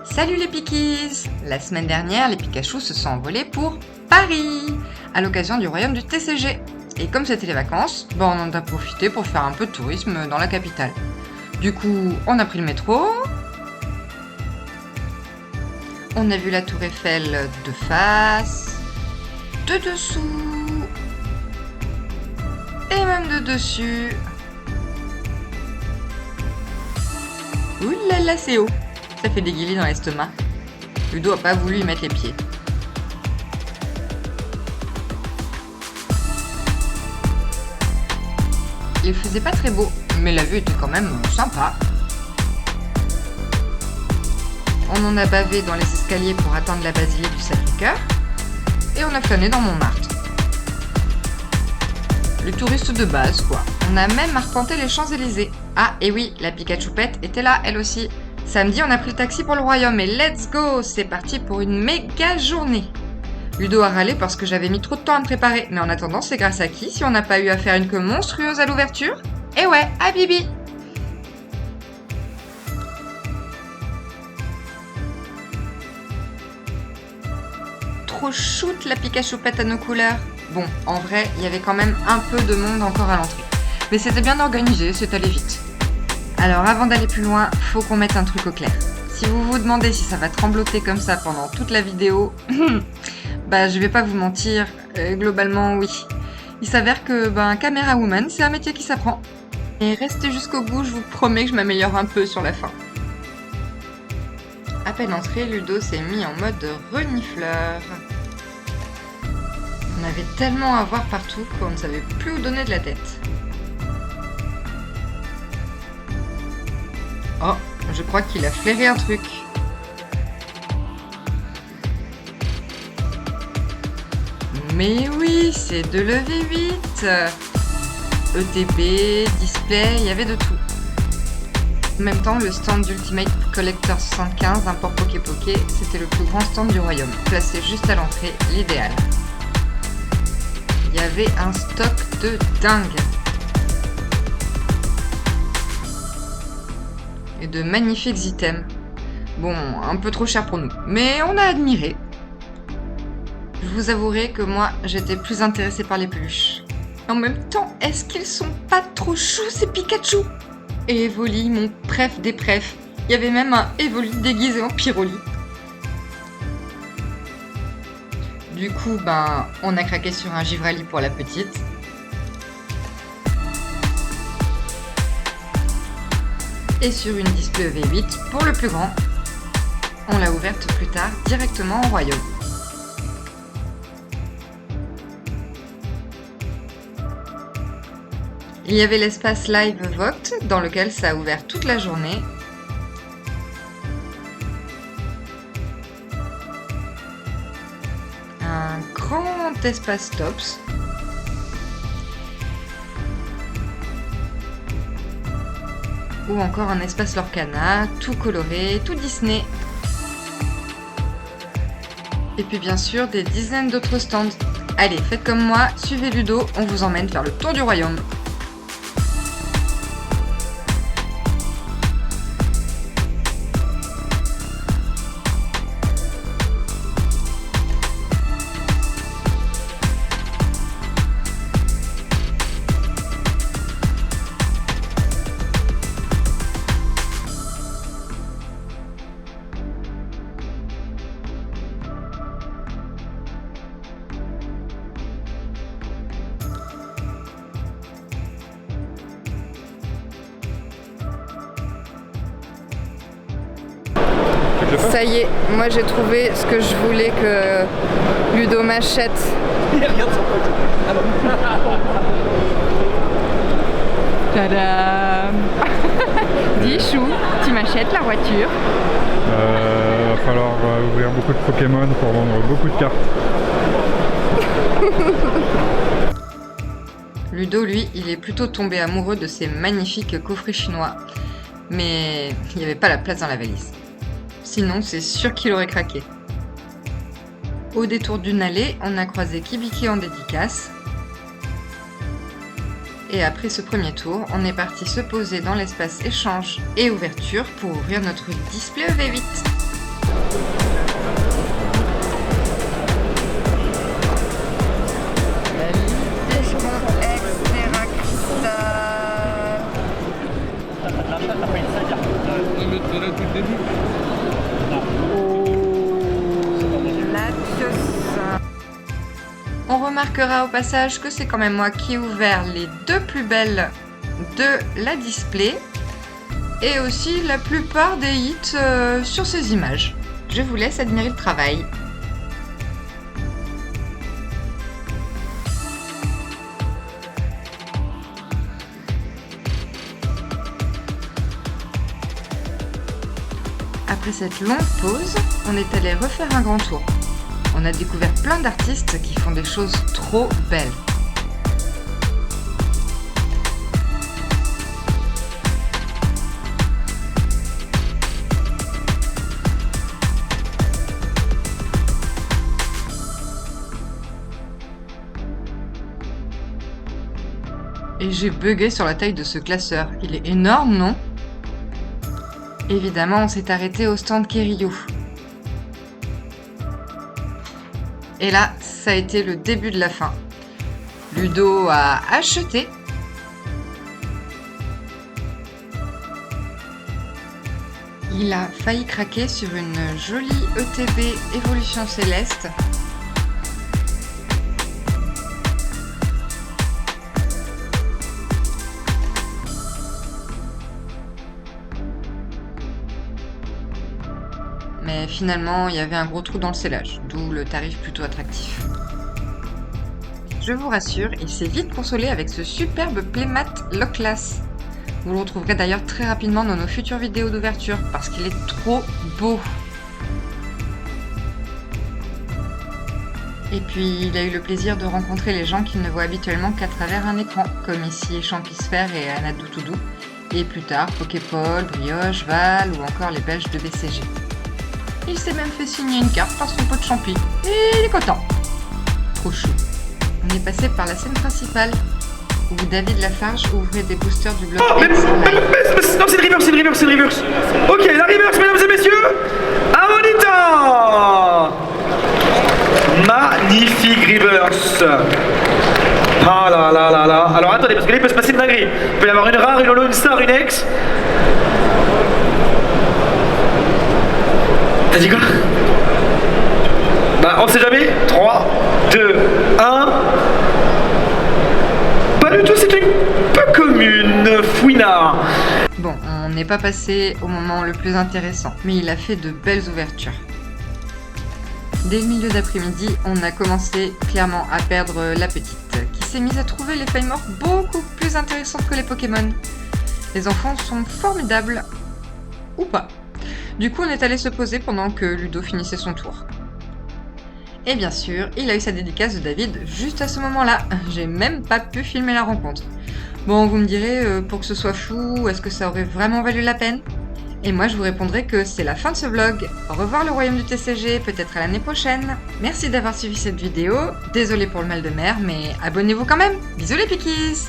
Salut les Pikis! La semaine dernière, les Pikachu se sont envolés pour Paris, à l'occasion du royaume du TCG. Et comme c'était les vacances, on en a profité pour faire un peu de tourisme dans la capitale. Du coup, on a pris le métro, on a vu la tour Eiffel de face, de dessous, et même de dessus. Ouh là là, c'est haut! Ça fait des guillis dans l'estomac. Ludo a pas voulu y mettre les pieds. Il faisait pas très beau, mais la vue était quand même sympa. On en a bavé dans les escaliers pour atteindre la basilique du Sacré-Cœur. Et on a flâné dans Montmartre. Les touristes de base, quoi. On a même arpenté les Champs-Élysées. Ah, et oui, la Pikachoupette était là, elle aussi. Samedi, on a pris le taxi pour le royaume et let's go! C'est parti pour une méga journée. Ludo a râlé parce que j'avais mis trop de temps à me préparer, mais en attendant, c'est grâce à qui si on n'a pas eu à faire une queue monstrueuse à l'ouverture? Eh ouais, à Bibi! Trop shoot la Pikachoupette à nos couleurs. Bon, en vrai, il y avait quand même un peu de monde encore à l'entrée. Mais c'était bien organisé, c'est allé vite. Alors avant d'aller plus loin, faut qu'on mette un truc au clair. Si vous vous demandez si ça va trembloter comme ça pendant toute la vidéo, je vais pas vous mentir, globalement oui. Il s'avère que caméra woman, c'est un métier qui s'apprend. Et restez jusqu'au bout, je vous promets que je m'améliore un peu sur la fin. À peine entré, Ludo s'est mis en mode renifleur. On avait tellement à voir partout qu'on ne savait plus où donner de la tête. Oh, je crois qu'il a flairé un truc. Mais oui, c'est de l'EV8. ETB, display, il y avait de tout. En même temps, le stand d'Ultimate Collector 75 d'import Poké, c'était le plus grand stand du royaume, placé juste à l'entrée, l'idéal. Il y avait un stock de dingue. Et de magnifiques items. Bon, un peu trop cher pour nous, mais on a admiré. Je vous avouerai que moi, j'étais plus intéressée par les peluches. En même temps, est-ce qu'ils sont pas trop choux ces Pikachu? Et Evoli, mon préf des préfs. Il y avait même un Evoli déguisé en Pyroli. Du coup, on a craqué sur un Givrali pour la petite. Et sur une display V8 pour le plus grand. On l'a ouverte plus tard directement au royaume. Il y avait l'espace Live Vote dans lequel ça a ouvert toute la journée. Un grand espace Tops. Ou encore un espace Lorcana, tout coloré, tout Disney. Et puis bien sûr, des dizaines d'autres stands. Allez, faites comme moi, suivez Ludo, on vous emmène vers le tour du royaume. Ça y est, moi j'ai trouvé ce que je voulais que Ludo m'achète. Regarde son pote. Tadam. Dis Chou, tu m'achètes la voiture? Va falloir ouvrir beaucoup de Pokémon pour vendre beaucoup de cartes. Ludo, lui, il est plutôt tombé amoureux de ces magnifiques coffrets chinois. Mais il n'y avait pas la place dans la valise. Sinon, c'est sûr qu'il aurait craqué. Au détour d'une allée, on a croisé Kibiki en dédicace. Et après ce premier tour, on est parti se poser dans l'espace échange et ouverture pour ouvrir notre display V8. On remarquera au passage que c'est quand même moi qui ai ouvert les 2 plus belles de la display et aussi la plupart des hits sur ces images. Je vous laisse admirer le travail. Après cette longue pause, on est allé refaire un grand tour. On a découvert plein d'artistes qui font des choses trop belles. Et j'ai bugué sur la taille de ce classeur. Il est énorme, non ? Évidemment, on s'est arrêté au stand Kéryu. Et là, ça a été le début de la fin. Ludo a acheté. Il a failli craquer sur une jolie ETB Évolution Céleste. Mais finalement, il y avait un gros trou dans le scellage, d'où le tarif plutôt attractif. Je vous rassure, il s'est vite consolé avec ce superbe playmat Lockless. Vous le retrouverez d'ailleurs très rapidement dans nos futures vidéos d'ouverture, parce qu'il est trop beau. Et puis, il a eu le plaisir de rencontrer les gens qu'il ne voit habituellement qu'à travers un écran, comme ici Champisphère et Anadou Toudou, et plus tard Poképole, Brioche, Val ou encore les Belges de BCG. Il s'est même fait signer une carte par son pote Champi. Et il est content. Trop chou. On est passé par la scène principale, où David Lafarge ouvrait des boosters du bloc. Oh, mais, non, c'est une reverse. Ok, la reverse, mesdames et messieurs. Amonita. Magnifique reverse. Ah là là là là. Alors attendez, parce que là il peut se passer une dinguerie. Il peut y avoir une rare, une holo, une star, une ex. T'as dit quoi? Bah on sait jamais. 3, 2, 1. Pas du tout, c'est une peu commune, fouinard. Bon, on n'est pas passé au moment le plus intéressant, mais il a fait de belles ouvertures. Dès le milieu d'après-midi, on a commencé clairement à perdre la petite, qui s'est mise à trouver les feuilles mortes beaucoup plus intéressantes que les Pokémon. Les enfants sont formidables, ou pas. Du coup, on est allé se poser pendant que Ludo finissait son tour. Et bien sûr, il a eu sa dédicace de David juste à ce moment-là. J'ai même pas pu filmer la rencontre. Bon, vous me direz, pour que ce soit fou, est-ce que ça aurait vraiment valu la peine ? Et moi, je vous répondrai que c'est la fin de ce vlog. Au revoir le royaume du TCG, peut-être à l'année prochaine. Merci d'avoir suivi cette vidéo. Désolée pour le mal de mer, mais abonnez-vous quand même. Bisous les Pikis!